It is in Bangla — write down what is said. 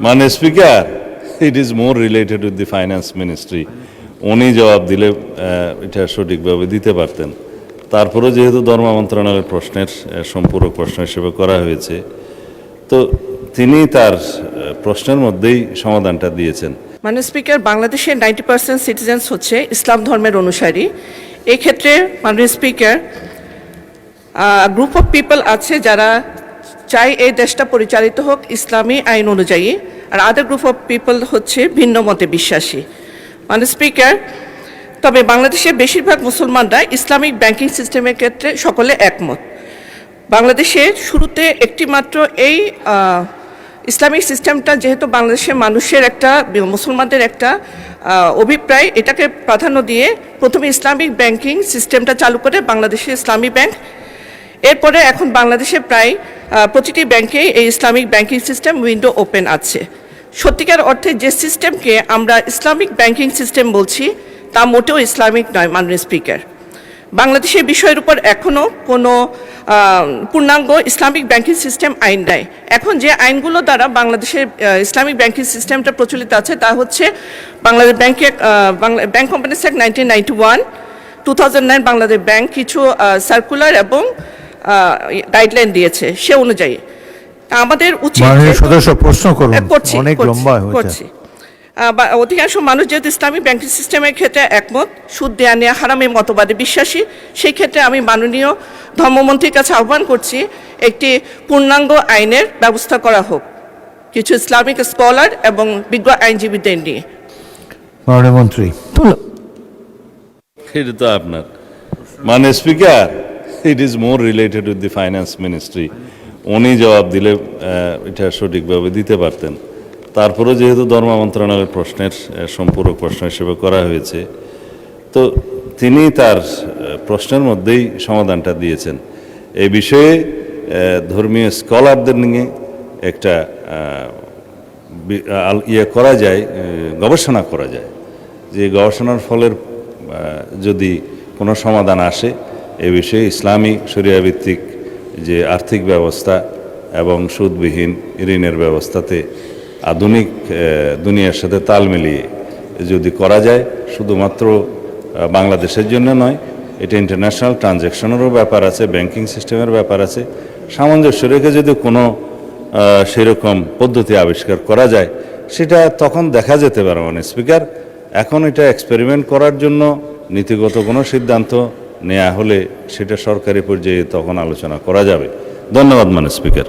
মাননীয় speaker, it is more related with the finance ministry. উনি জবাব দিলে এটা সঠিকভাবে দিতে পারতেন। তারপরে যেহেতু ধর্ম মন্ত্রণালয়ের প্রশ্নের সম্পূরক প্রশ্ন হিসেবে করা হয়েছে, তো তিনি তার প্রশ্নের মধ্যেই সমাধানটা দিয়েছেন। মাননীয় স্পিকার, বাংলাদেশের 90% সিটিজেন্স হচ্ছে ইসলাম ধর্মের অনুসারী। এই ক্ষেত্রে মাননীয় স্পিকার, গ্রুপ অফ পিপল আছে যারা চাই এই দেশটা পরিচালিত হোক ইসলামী আইন অনুযায়ী, আর আদার গ্রুপ অফ পিপল হচ্ছে ভিন্ন মতে বিশ্বাসী। মাননীয় স্পিকার, তবে বাংলাদেশের বেশিরভাগ মুসলমানরা ইসলামিক ব্যাংকিং সিস্টেমের ক্ষেত্রে সকলে একমত। বাংলাদেশে শুরুতে একটি মাত্র এই ইসলামিক সিস্টেমটা যেহেতু বাংলাদেশের মানুষের একটা, মুসলমানদের একটা অভিপ্রায়, এটাকে প্রাধান্য দিয়ে প্রথমে ইসলামিক ব্যাংকিং সিস্টেমটা চালু করে বাংলাদেশের ইসলামী ব্যাংক। এরপরে এখন বাংলাদেশে প্রায় প্রতিটি ব্যাংকে এই Islamic banking system window open আছে। সত্যিকার অর্থে যে সিস্টেমকে আমরা ইসলামিক ব্যাংকিং সিস্টেম বলছি তা মোটেও ইসলামিক নয়। মাননীয় স্পিকার, বাংলাদেশের বিষয়ের উপর এখনও কোনো পূর্ণাঙ্গ ইসলামিক ব্যাংকিং সিস্টেম আইন নেই। এখন যে আইনগুলো দ্বারা বাংলাদেশের ইসলামিক ব্যাংকিং সিস্টেমটা প্রচলিত আছে তা হচ্ছে Bangladesh bank companies act 1991, 2009 Bangladesh bank কিছু সার্কুলার এবং গাইডলাইন দিয়েছে, সে অনুযায়ী আমাদের উচিত অধিকাংশ মানুষ যেহেতু ইসলামিক ব্যাংকিং সিস্টেমের ক্ষেত্রে একমত, সুদ দেয়া নেয়া হারামের মতবাদে বিশ্বাসী, সেই ক্ষেত্রে আমি মাননীয় ধর্মমন্ত্রীর কাছে আহ্বান করছি একটি পূর্ণাঙ্গ আইনের ব্যবস্থা করা হোক কিছু ইসলামিক স্কলার এবং বিজ্ঞ আইনজীবীদের নিয়ে। মাননীয় মন্ত্রী, এটা তো আপনার। মাননীয় speaker, it is more related with the finance ministry. উনি জবাব দিলে এটা সঠিকভাবে দিতে পারতেন। তারপরে যেহেতু ধর্ম মন্ত্রণালয়ের প্রশ্নের সম্পূরক প্রশ্ন হিসেবে করা হয়েছে, তো তিনি তার প্রশ্নের মধ্যেই সমাধানটা দিয়েছেন। এই বিষয়ে ধর্মীয় স্কলারদের নিয়ে একটা করা যায়, গবেষণা করা যায়, যে গবেষণার ফলের যদি কোনো সমাধান আসে এ বিষয়ে ইসলামী শরিয়া ভিত্তিক যে আর্থিক ব্যবস্থা এবং সুদবিহীন ঋণের ব্যবস্থাতে আধুনিক দুনিয়ার সাথে তাল মিলিয়ে যদি করা যায়, শুধুমাত্র বাংলাদেশের জন্য নয়, এটা ইন্টারন্যাশনাল ট্রানজ্যাকশনেরও ব্যাপার আছে, ব্যাংকিং সিস্টেমের ব্যাপার আছে, সামঞ্জস্য রেখে যদি কোনো সেরকম পদ্ধতি আবিষ্কার করা যায়, সেটা তখন দেখা যেতে পারে। মানে স্পিকার, এখন এটা এক্সপেরিমেন্ট করার জন্য নীতিগত কোনো সিদ্ধান্ত নেওয়া হলে সেটা সরকারি পর্যায়ে তখন আলোচনা করা যাবে। ধন্যবাদ মাননীয় স্পিকার।